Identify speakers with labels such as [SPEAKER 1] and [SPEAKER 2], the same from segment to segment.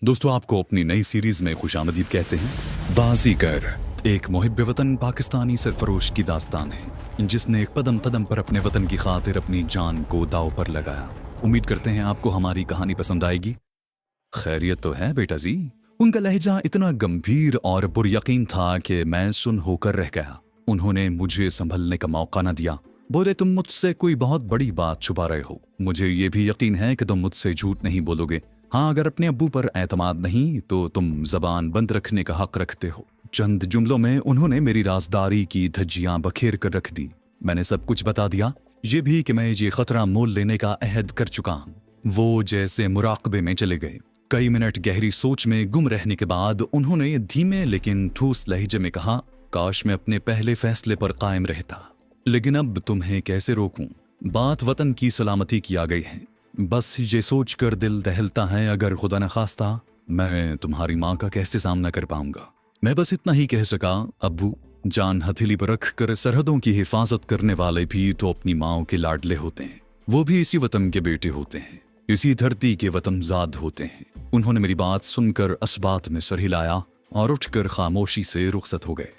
[SPEAKER 1] दोस्तों, आपको अपनी नई सीरीज में खुशामदीद कहते हैं। बाजीगर एक मुहिब वतन पाकिस्तानी सरफरोश की दास्तान है जिसने एक कदम कदम पर अपने वतन की खातिर अपनी जान को दाव पर लगाया। उम्मीद करते हैं आपको हमारी कहानी पसंद आएगी। खैरियत तो है बेटा जी। उनका लहजा इतना गंभीर और पुरयकीन था कि मैं सुन होकर रह गया। उन्होंने मुझे संभलने का मौका न दिया। बोले, तुम मुझसे कोई बहुत बड़ी बात छुपा रहे हो। मुझे ये भी यकीन है कि तुम मुझसे झूठ नहीं बोलोगे। हाँ, अगर अपने अब्बू पर एतमाद नहीं तो तुम जबान बंद रखने का हक रखते हो। चंद जुमलों में उन्होंने मेरी राजदारी की धज्जियां बखेर कर रख दी। मैंने सब कुछ बता दिया, ये भी कि मैं ये खतरा मोल लेने का अहद कर चुका हूँ। वो जैसे मुराकबे में चले गए। कई मिनट गहरी सोच में गुम रहने के बाद उन्होंने धीमे लेकिन ठोस लहजे में कहा, काश मैं अपने पहले फैसले पर कायम रहता, लेकिन अब तुम्हें कैसे रोकूं। बात वतन की सलामती की आ गई है। बस ये सोच कर दिल दहलता है, अगर खुदा न खास्ता मैं तुम्हारी माँ का कैसे सामना कर पाऊंगा। मैं बस इतना ही कह सका, अब्बू, जान हथेली पर रख कर सरहदों की हिफाजत करने वाले भी तो अपनी माँओं के लाडले होते हैं। वो भी इसी वतन के बेटे होते हैं, इसी धरती के वतनजाद होते हैं। उन्होंने मेरी बात सुनकर असबात में सर हिलाया और उठकर खामोशी से रुखसत हो गए।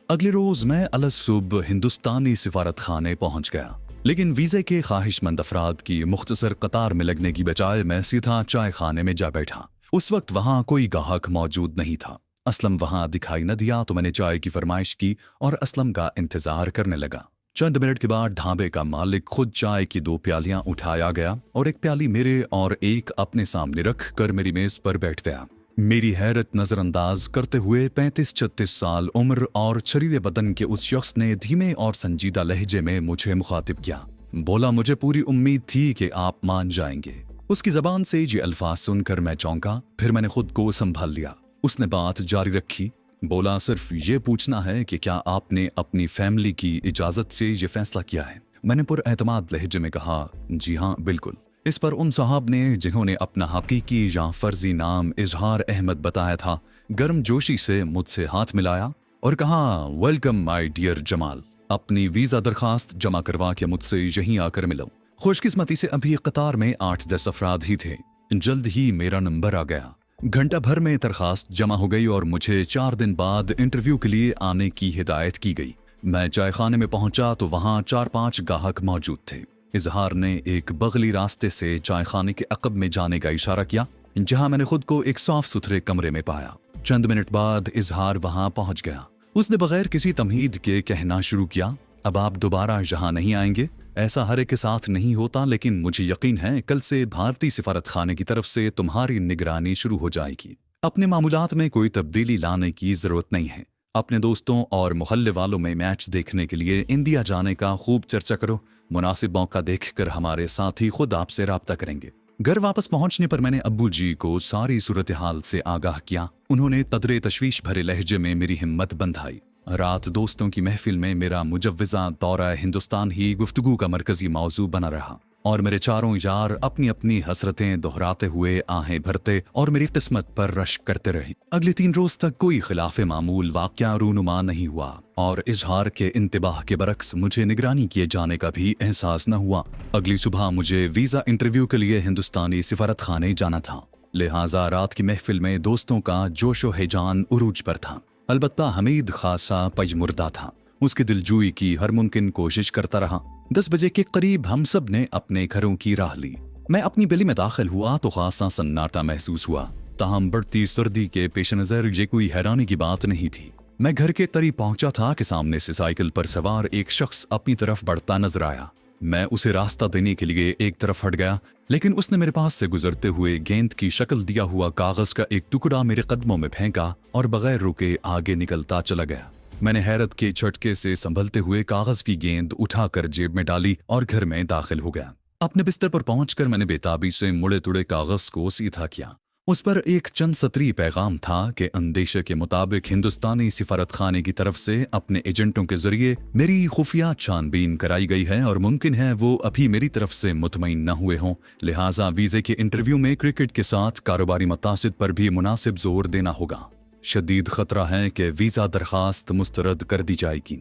[SPEAKER 1] अगले रोज मैं अलग सुबह हिंदुस्तानी सिफारत खाने पहुंच गया, लेकिन वीजे के ख्वाहिशमंद अफराद की मुख्तसर कतार में लगने की बजाय मैं सीधा चाय खाने में जा बैठा। उस वक्त वहां कोई गाहक मौजूद नहीं था। असलम वहां दिखाई न दिया तो मैंने चाय की फरमाइश की और असलम का इंतजार करने लगा। चंद मिनट के बाद ढाबे का मालिक खुद चाय की 2 प्यालियां उठाया गया और एक प्याली मेरे और एक अपने सामने रख कर मेरी मेज पर बैठ गया। मेरी हैरत नजरअंदाज करते हुए 35-36 साल उम्र और छरीले बदन के उस शख्स ने धीमे और संजीदा लहजे में मुझे मुखातिब किया। बोला, मुझे पूरी उम्मीद थी कि आप मान जाएंगे। उसकी जबान से ये अल्फाज सुनकर मैं चौंका, फिर मैंने खुद को संभाल लिया। उसने बात जारी रखी। बोला, सिर्फ ये पूछना है कि क्या आपने अपनी फैमिली की इजाजत से ये फैसला किया है। मैंने पुरएतमाद लहजे में कहा, जी हाँ, बिल्कुल। इस पर उन साहब ने, जिन्होंने अपना हकीकी या फर्जी नाम इजहार अहमद बताया था, गर्म जोशी से मुझसे हाथ मिलाया और कहा, वेलकम माय डियर जमाल, अपनी वीजा दरखास्त जमा करवा के मुझसे यहीं आकर मिलो। खुशकिस्मती से अभी कतार में 8-10 अफराद ही थे। जल्द ही मेरा नंबर आ गया। घंटा भर में दरखास्त जमा हो गई और मुझे 4 दिन बाद इंटरव्यू के लिए आने की हिदायत की गई। मैं चाय खाने में पहुंचा तो वहां 4-5 गाहक मौजूद थे। इजहार ने एक बगली रास्ते से चाय खाने के अकब में जाने का इशारा किया, जहां मैंने खुद को एक साफ सुथरे कमरे में पाया। चंद मिनट बाद इजहार वहां पहुंच गया। उसने बगैर किसी तमहीद के कहना शुरू किया, अब आप दोबारा यहाँ नहीं आएंगे। ऐसा हर एक के साथ नहीं होता, लेकिन मुझे यकीन है कल से भारतीय सिफारत खाने की तरफ से तुम्हारी निगरानी शुरू हो जाएगी। अपने मामूलात में कोई तब्दीली लाने की जरूरत नहीं है। अपने दोस्तों और मोहल्ले वालों में मैच देखने के लिए इंडिया जाने का खूब चर्चा करो। मुनासिब मौका देखकर हमारे साथी खुद आपसे राब्ता करेंगे। घर वापस पहुंचने पर मैंने अब्बू जी को सारी सूरत हाल से आगाह किया। उन्होंने कदरे तशवीश भरे लहजे में मेरी हिम्मत बंधाई। रात दोस्तों की महफिल में मेरा मुजव्विज़ा दौरा हिंदुस्तान ही गुफ्तगू का मरकजी मौजू बना रहा और मेरे चारों यार अपनी अपनी हसरतें दोहराते हुए आहें भरते और मेरी किस्मत पर रश्क करते रहे। अगले 3 रोज तक कोई खिलाफ मामूल वाक़या रूनुमा नहीं हुआ और इजहार के इंतबाह के बरक्स मुझे निगरानी किए जाने का भी एहसास न हुआ। अगली सुबह मुझे वीज़ा इंटरव्यू के लिए हिंदुस्तानी सिफारत खाने जाना था, लिहाजा रात की महफिल में दोस्तों का जोशो हैजान उरूज पर था। अलबत्ता हमीद खासा पजमुर्दा था। उसकी दिलजोई की हर मुमकिन कोशिश करता रहा। 10 बजे के करीब हम सब ने अपने घरों की राह ली। मैं अपनी गली में दाखिल हुआ तो खासा सन्नाटा महसूस हुआ। ताहम बढ़ती सर्दी के पेश नज़र ये कोई हैरानी की बात नहीं थी। मैं घर के करीब पहुंचा था कि सामने से साइकिल पर सवार एक शख्स अपनी तरफ बढ़ता नजर आया। मैं उसे रास्ता देने के लिए एक तरफ हट गया, लेकिन उसने मेरे पास से गुजरते हुए गेंद की शक्ल दिया हुआ कागज का एक टुकड़ा मेरे कदमों में फेंका और बगैर रुके आगे निकलता चला गया। मैंने हैरत के झटके से संभलते हुए कागज की गेंद उठाकर जेब में डाली और घर में दाखिल हो गया। अपने बिस्तर पर पहुंचकर मैंने बेताबी से मुड़े तुड़े कागज को सीधा किया। उस पर एक चंद सतरी पैगाम था कि अंदेशे के मुताबिक हिंदुस्तानी सिफारत खाने की तरफ से अपने एजेंटों के जरिए मेरी खुफिया छानबीन कराई गई है और मुमकिन है वो अभी मेरी तरफ से मुतमईन न हुए हों, लिहाजा वीजे के इंटरव्यू में क्रिकेट के साथ कारोबारी मकासद पर भी मुनासिब जोर देना होगा। शदीद खतरा है कि वीजा दरखास्त मुस्तरद कर दी जाएगी।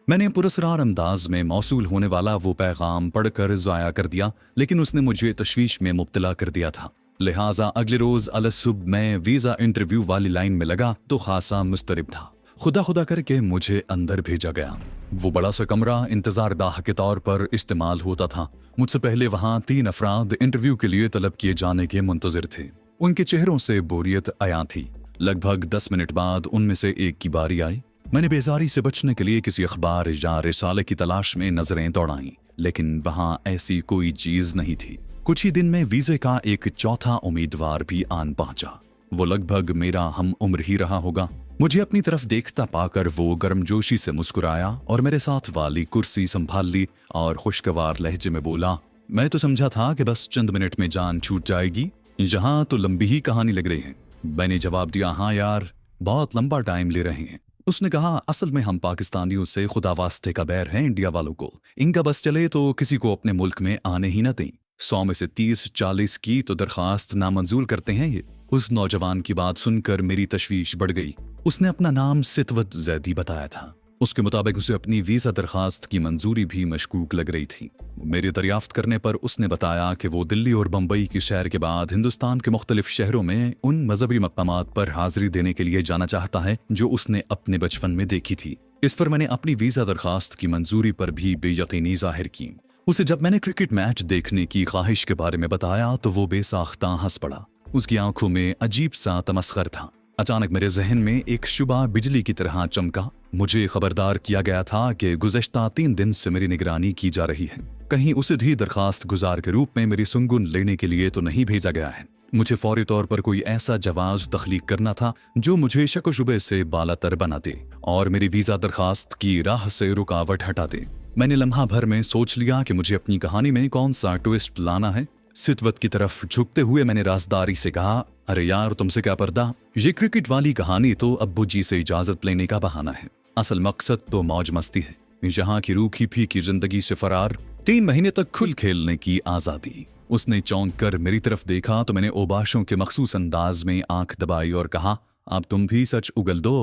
[SPEAKER 1] मैंने पुरस्कार अंदाज में मौसूल होने वाला वो पैगाम पढ़कर ज़ाया कर दिया, लेकिन उसने मुझे तशवीश में मुब्तला कर दिया था। लिहाजा अगले रोज अलसुब मैं वीजा इंटरव्यू वाली लाइन में लगा तो खासा मुस्तरिब था। खुदा खुदा करके मुझे अंदर भेजा गया। वो बड़ा सा कमरा इंतजार दाह के तौर पर इस्तेमाल होता था। मुझसे पहले वहां 3 अफराद इंटरव्यू के लिए तलब किए जाने के मुंतजिर थे। उनके चेहरों से बोरियत आया थी। लगभग 10 मिनट बाद उनमें से एक की बारी आई। मैंने बेजारी से बचने के लिए किसी अखबार या रिसाले की तलाश में नजरें दौड़ाईं, लेकिन वहां ऐसी कोई चीज नहीं थी। कुछ ही दिन में वीजे का एक चौथा उम्मीदवार भी आन पहुंचा। वो लगभग मेरा हम उम्र ही रहा होगा। मुझे अपनी तरफ देखता पाकर वो गर्मजोशी से मुस्कुराया और मेरे साथ वाली कुर्सी संभाल ली और खुशगवार लहजे में बोला, मैं तो समझा था कि बस चंद मिनट में जान छूट जाएगी, यहाँ तो लंबी ही कहानी लग रही है। मैंने जवाब दिया, हाँ यार, बहुत लंबा टाइम ले रहे हैं। उसने कहा, असल में हम पाकिस्तानियों से खुदा वास्ते का बैर है इंडिया वालों को। इनका बस चले तो किसी को अपने मुल्क में आने ही न दें। 100 में से 30-40 की तो दरखास्त नामंजूर करते हैं ये। उस नौजवान की बात सुनकर मेरी तशवीश बढ़ गई। उसने अपना नाम सितवत जैदी बताया था। उसके मुताबिक उसे अपनी वीजा दरखास्त की मंजूरी भी मशकूक लग रही थी। मेरे दरियाफ्त करने पर उसने बताया कि वो दिल्ली और बम्बई की सैर के बाद हिंदुस्तान के मुख्तलिफ शहरों में उन मजहबी मकामात पर हाजिरी देने के लिए जाना चाहता है जो उसने अपने बचपन में देखी थी। इस पर मैंने अपनी वीजा दरखास्त की मंजूरी पर भी बेयकीनी जाहिर की। उसे जब मैंने क्रिकेट मैच देखने की ख्वाहिश के बारे में बताया तो वो बेसाख्ता हंस पड़ा। उसकी आंखों में अजीब सा तमस्खर था। अचानक मेरे जहन में एक शुबा बिजली की तरह चमका। मुझे खबरदार किया गया था कि गुज़श्ता 3 दिन से मेरी निगरानी की जा रही है। कहीं उसे भी दरखास्त गुजार के रूप में मेरी सुंगुन लेने के लिए तो नहीं भेजा गया है। मुझे फौरी तौर पर कोई ऐसा जवाब तख्लीक करना था जो मुझे शक व शुबे से बालातर बना दे और मेरी वीजा दरखास्त की राह से रुकावट हटा दे। मैंने लम्हा भर में सोच लिया कि मुझे अपनी कहानी में कौन सा ट्विस्ट लाना है। सितवत की तरफ झुकते हुए मैंने राजदारी से कहा, अरे यार, तुमसे क्या पर्दा, ये क्रिकेट वाली कहानी तो अब्बू जी से इजाजत लेने का बहाना है। असल मकसद तो मौज मस्ती है। यहाँ की रूखी फीकी जिंदगी से फरार, 3 महीने तक खुल खेलने की आजादी। उसने चौंक कर मेरी तरफ देखा तो मैंने ओबाशों के मखसूस अंदाज में आंख दबाई और कहा, अब तुम भी सच उगल दो।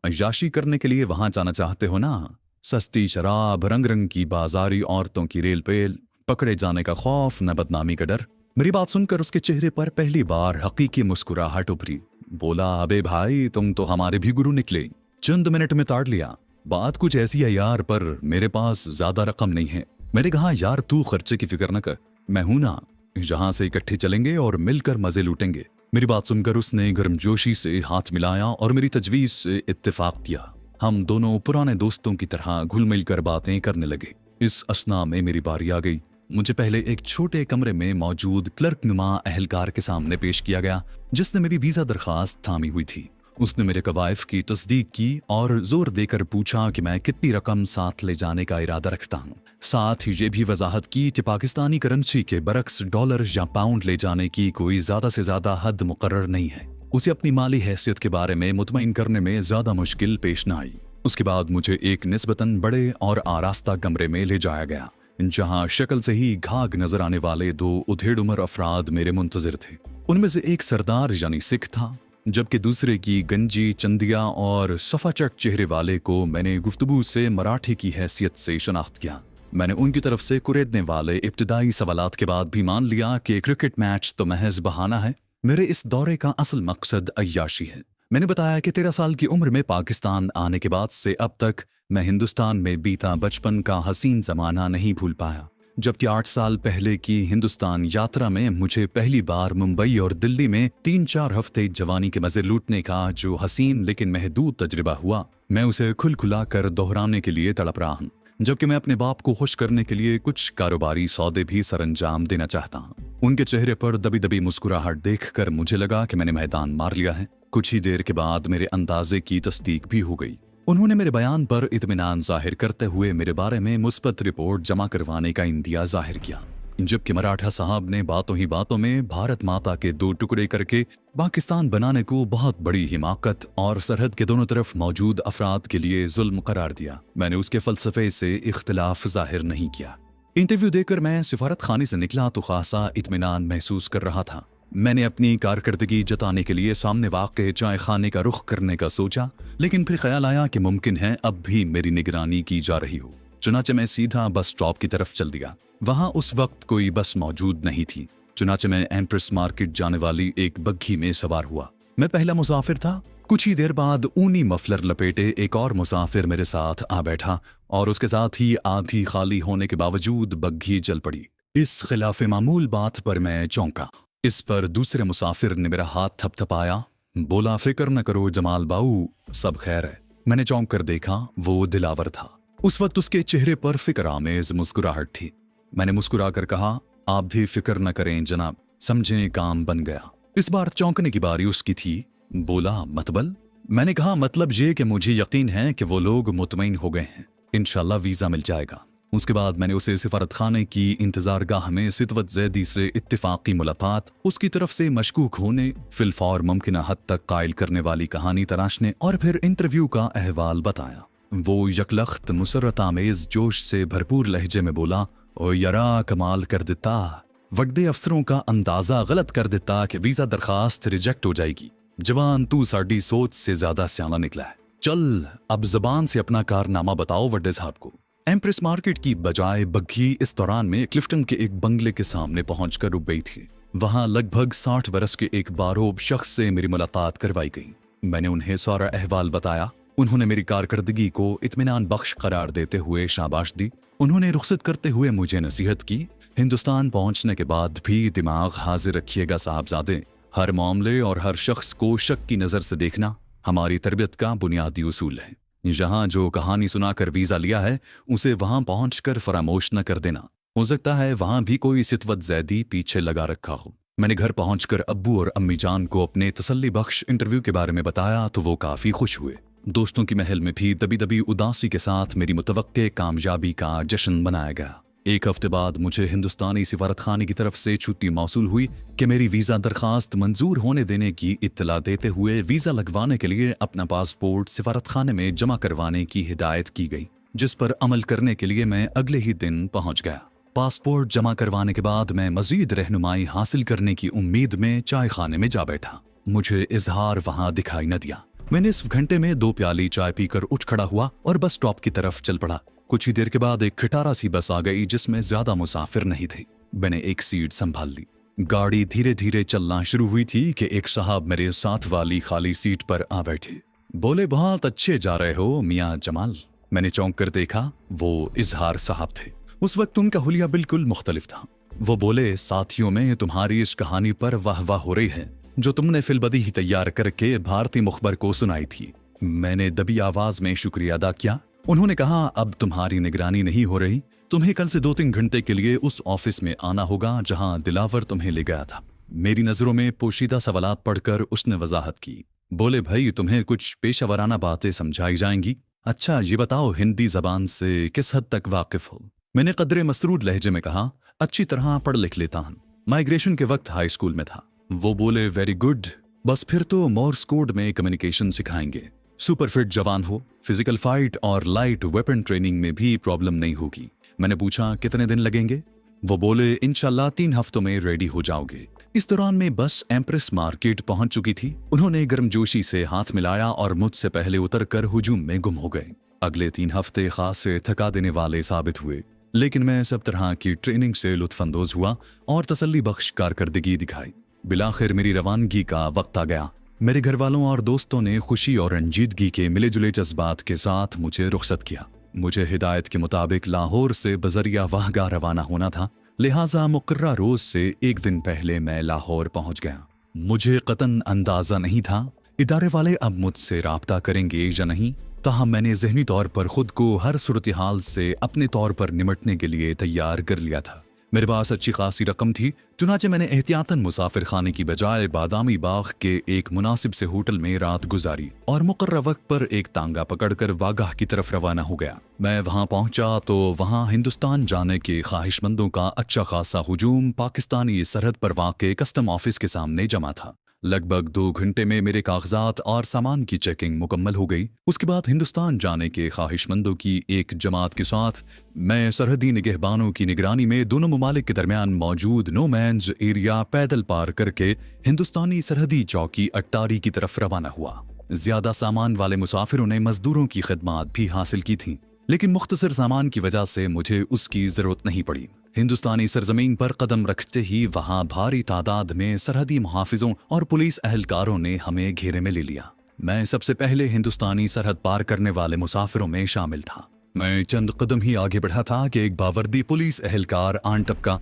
[SPEAKER 1] अय्याशी करने के लिए वहां जाना चाहते हो ना? सस्ती शराब, रंग रंग की बाजारी औरतों की रेल पेल, पकड़े जाने का खौफ, न बदनामी का डर। मेरी बात सुनकर उसके चेहरे पर पहली बार हकीकी मुस्कुराहट उभरी। बोला, अबे भाई, तुम तो हमारे भी गुरु निकले। चंद मिनट में ताड़ लिया। बात कुछ ऐसी है यार, पर मेरे पास ज्यादा रकम नहीं है। मैंने कहा, यार तू खर्चे की फिक्र न कर, मैं हूं ना। यहाँ से इकट्ठे चलेंगे और मिलकर मजे लूटेंगे। मेरी बात सुनकर उसने गर्मजोशी से हाथ मिलाया और मेरी तजवीज से इत्तेफाक किया। हम दोनों पुराने दोस्तों की तरह घुल मिल कर बातें करने लगे। इस असना में मेरी बारी आ गई। मुझे पहले एक छोटे कमरे में मौजूद क्लर्क नुमा अहलकार के सामने पेश किया गया, जिसने मेरी वीजा दरखास्त थामी हुई थी। उसने मेरे कवायफ की तस्दीक की और जोर देकर पूछा कि मैं कितनी रकम साथ ले जाने का इरादा रखता हूँ। साथ ही ये भी वजाहत की कि पाकिस्तानी करेंसी के बरक्स डॉलर या पाउंड ले जाने की कोई ज्यादा से ज्यादा हद मुकर्रर नहीं है। उसे अपनी माली हैसियत के बारे में मुतमईन करने में ज्यादा मुश्किल पेश न आई। उसके बाद मुझे एक निस्बतन बड़े और आरास्ता कमरे में ले जाया गया, जहां शक्ल से ही घाघ नजर आने वाले 2 उधेड़ उम्र अफराद मेरे मुंतजिर थे। उनमें से एक सरदार यानी सिख था, जबकि दूसरे की गंजी, चंदिया और सफाचट चेहरे वाले को मैंने गुफ्तगू से मराठी की हैसियत से शनाख्त किया। मैंने उनकी तरफ से कुरेदने वाले इब्तिदाई सवालात के बाद भी मान लिया कि क्रिकेट मैच तो महज बहाना है। मेरे इस दौरे का असल मकसद अय्याशी है। मैंने बताया कि 13 साल की उम्र में पाकिस्तान आने के बाद से अब तक मैं हिंदुस्तान में बीता बचपन का हसीन जमाना नहीं भूल पाया, जबकि 8 साल पहले की हिंदुस्तान यात्रा में मुझे पहली बार मुंबई और दिल्ली में 3-4 हफ्ते जवानी के मजे लूटने का जो हसीन लेकिन महदूद तजुर्बा हुआ, मैं उसे खुलखुला कर दोहराने के लिए तड़प रहा हूँ। जबकि मैं अपने बाप को खुश करने के लिए कुछ कारोबारी सौदे भी सरंजाम देना चाहता हूँ। उनके चेहरे पर दबी दबी मुस्कुराहट देखकर मुझे लगा कि मैंने मैदान मार लिया है। कुछ ही देर के बाद मेरे अंदाजे की तस्दीक भी हो गई। उन्होंने मेरे बयान पर इत्मीनान जाहिर करते हुए मेरे बारे में मुस्बत रिपोर्ट जमा करवाने का इंदिया जाहिर किया, जबकि मराठा साहब ने बातों ही बातों में भारत माता के 2 टुकड़े करके पाकिस्तान बनाने को बहुत बड़ी हिमाकत और सरहद के दोनों तरफ मौजूद अफराद के लिए जुल्म करार दिया। मैंने उसके फलसफे से इख्तिलाफ जाहिर नहीं किया। इंटरव्यू देकर मैं सिफारत खाने से निकला तो खासा इत्मीनान महसूस कर रहा था। मैंने अपनी कारकर्दगी जताने के लिए सामने वाक़े चाय खाने का रुख करने का सोचा, लेकिन फिर ख्याल आया कि मुमकिन है अब भी मेरी निगरानी की जा रही हो। चुनाचे मैं सीधा बस स्टॉप की तरफ चल दिया। वहां उस वक्त कोई बस मौजूद नहीं थी। चुनाचे मैं एम्प्रेस मार्केट जाने वाली एक बग्घी में सवार हुआ। मैं पहला मुसाफिर था। कुछ ही देर बाद ऊनी मफलर लपेटे एक और मुसाफिर मेरे साथ आ बैठा और उसके साथ ही आधी खाली होने के बावजूद बग्घी चल पड़ी। इस खिलाफ मामूल बात पर मैं चौंका। इस पर दूसरे मुसाफिर ने मेरा हाथ थपथपाया, बोला, फिक्र न करो जमाल बाऊ, सब खैर है। मैंने चौंक कर देखा, वो दिलावर था। उस वक्त उसके चेहरे पर फिक्र आमेज मुस्कुराहट थी। मैंने मुस्कुरा कर कहा, आप भी फिक्र न करें जनाब, समझें काम बन गया। इस बार चौंकने की बारी उसकी थी। बोला, मतबल? मैंने कहा, मतलब ये कि मुझे यकीन है कि वो लोग मुतमईन हो गए हैं, इंशाल्लाह वीज़ा मिल जाएगा। उसके बाद मैंने उसे सिफारत खाने की इंतज़ारगाह में सितवत ज़ैदी से इत्तिफाक़ी मुलाकात, उसकी तरफ से मशकूक होने, फिलफौर मुमकिन हद तक कायल करने वाली कहानी तराशने और फिर इंटरव्यू का अहवाल बताया। वो यकलख्त मुसर्रत आमेज़ जोश से भरपूर लहजे में बोला, ओ यरा कमाल कर देता, वड्डे अफसरों का अंदाज़ा गलत कर देता कि वीज़ा दरखास्त रिजेक्ट हो जाएगी। जवान, तू साड़ी सोच से ज़्यादा सियाना निकला है। चल अब ज़बान से अपना कारनामा बताओ वड्डे साहब को। एम्प्रेस मार्केट की बजाय बग्घी इस दौरान में क्लिफ्टन के एक बंगले के सामने पहुंचकर रुक गई थी। वहां लगभग 60 बरस के एक बारोब शख्स से मेरी मुलाकात करवाई गई। मैंने उन्हें सारा अहवाल बताया। उन्होंने मेरी कारकर्दगी को इत्मीनान बख्श करार देते हुए शाबाश दी। उन्होंने रुखसत करते हुए मुझे नसीहत की, हिंदुस्तान पहुंचने के बाद भी दिमाग हाजिर रखिएगा साहबजादे। हर मामले और हर शख्स को शक की नज़र से देखना हमारी तरबियत का बुनियादी उसूल है। जहां जो कहानी सुनाकर वीज़ा लिया है उसे वहां पहुंचकर फरामोश न कर देना। हो सकता है वहां भी कोई सितवत ज़ैदी पीछे लगा रखा हो। मैंने घर पहुंचकर अब्बू और अम्मी जान को अपने तसल्ली बख्श इंटरव्यू के बारे में बताया तो वो काफ़ी खुश हुए। दोस्तों की महल में भी दबी दबी उदासी के साथ मेरी मुतवक्के कामयाबी का जश्न मनाया गया। एक हफ्ते बाद मुझे हिंदुस्तानी सिफारत खाने की तरफ से छुट्टी मौसूल हुई कि मेरी वीज़ा दरखास्त मंजूर होने देने की इत्तला देते हुए वीज़ा लगवाने के लिए अपना पासपोर्ट सिफारत खाने में जमा करवाने की हिदायत की गई, जिस पर अमल करने के लिए मैं अगले ही दिन पहुंच गया। पासपोर्ट जमा करवाने के बाद मैं मजीद रहनुमाई हासिल करने की उम्मीद में चाय खाने में जा बैठा। मुझे इजहार वहां दिखाई न दिया। मैं निस्फ घंटे में 2 प्याली चाय पीकर उठ खड़ा हुआ और बस स्टॉप की तरफ चल पड़ा। कुछ ही देर के बाद एक खटारा सी बस आ गई जिसमें ज्यादा मुसाफिर नहीं थे। मैंने एक सीट संभाल ली। गाड़ी धीरे धीरे चलना शुरू हुई थी कि एक साहब मेरे साथ वाली खाली सीट पर आ बैठे। बोले, बहुत अच्छे जा रहे हो मियाँ जमाल। मैंने चौंक कर देखा, वो इजहार साहब थे। उस वक्त उनका हुलिया बिल्कुल मुख्तलिफ था। वो बोले, साथियों में तुम्हारी इस कहानी पर वाह वाह हो रही है जो तुमने फिलबदी ही तैयार करके भारतीय मुखबर को सुनाई थी। मैंने दबी आवाज में शुक्रिया अदा किया। उन्होंने कहा, अब तुम्हारी निगरानी नहीं हो रही, तुम्हें कल से 2-3 घंटे के लिए उस ऑफिस में आना होगा जहां दिलावर तुम्हें ले गया था। मेरी नजरों में पोशीदा सवालात पढ़कर उसने वजाहत की। बोले, भाई तुम्हें कुछ पेशावराना बातें समझाई जाएंगी। अच्छा ये बताओ, हिंदी जबान से किस हद तक वाकिफ हो? मैंने कदरे मसरूद लहजे में कहा, अच्छी तरह पढ़ लिख लेता हूं, माइग्रेशन के वक्त हाई स्कूल में था। वो बोले, वेरी गुड, बस फिर तो मोर्स कोड में कम्युनिकेशन सिखाएंगे। सुपर फिट जवान हो, फिजिकल फाइट और लाइट वेपन ट्रेनिंग में भी प्रॉब्लम नहीं होगी। मैंने पूछा, कितने दिन लगेंगे? वो बोले, इंशाल्लाह 3 हफ्तों में रेडी हो जाओगे। इस दौरान में बस एम्प्रेस मार्केट पहुंच चुकी थी। उन्होंने गर्मजोशी से हाथ मिलाया और मुझसे पहले उतरकर हुजूम में गुम हो गए। अगले 3 हफ्ते खासे थका देने वाले साबित हुए, लेकिन मैं सब तरह की ट्रेनिंग से लुत्फानंदोज हुआ और तसल्ली बख्श कारकर्दगी दिखाई। बिलाखिर मेरी रवानगी का वक्त आ गया। मेरे घर वालों और दोस्तों ने खुशी और रंजीदगी के मिले जुले जज्बात के साथ मुझे रुखसत किया। मुझे हिदायत के मुताबिक लाहौर से बजरिया वाहगा रवाना होना था, लिहाजा मुकर्रर रोज से 1 दिन पहले मैं लाहौर पहुंच गया। मुझे कतन अंदाजा नहीं था इदारे वाले अब मुझसे राब्ता करेंगे या नहीं, ताहम मैंने ज़हनी तौर पर खुद को हर सूरत हाल से अपने तौर पर निमटने के लिए तैयार कर लिया था। मेरे पास अच्छी खासी रकम थी, चुनाचे मैंने एहतियातन मुसाफिर खाने की बजाय बादामी बाग के एक मुनासिब से होटल में रात गुजारी और मुकर्रर वक्त पर एक तांगा पकड़कर वागाह की तरफ रवाना हो गया। मैं वहां पहुंचा तो वहां हिंदुस्तान जाने के ख्वाहिशमंदों का अच्छा खासा हुजूम पाकिस्तानी सरहद पर वाक़े कस्टम ऑफिस के सामने जमा था। लगभग 2 घंटे में मेरे कागजात और सामान की चेकिंग मुकम्मल हो गई। उसके बाद हिंदुस्तान जाने के ख्वाहिशमंदों की एक जमात के साथ मैं सरहदी निगहबानों की निगरानी में दोनों ममालिक के दरमियान मौजूद नो मैन्स एरिया पैदल पार करके हिंदुस्तानी सरहदी चौकी अट्टारी की तरफ रवाना हुआ। ज्यादा सामान वाले मुसाफिरों ने मजदूरों की खिदमात भी हासिल की थी, लेकिन मुख्तसर सामान की वजह से मुझे उसकी जरूरत नहीं पड़ी। हिंदुस्तानी सरजमीन पर कदम रखते ही वहां भारी तादाद में सरहदी मुहाफिजों और पुलिस एहलकारों ने हमें घेरे में ले लिया। मैं सबसे पहले हिंदुस्तानी सरहद पार करने वाले मुसाफिरों में शामिल था। मैं चंद कदम ही आगे बढ़ा था कि एक बावर्दी पुलिस एहलकार आन टपका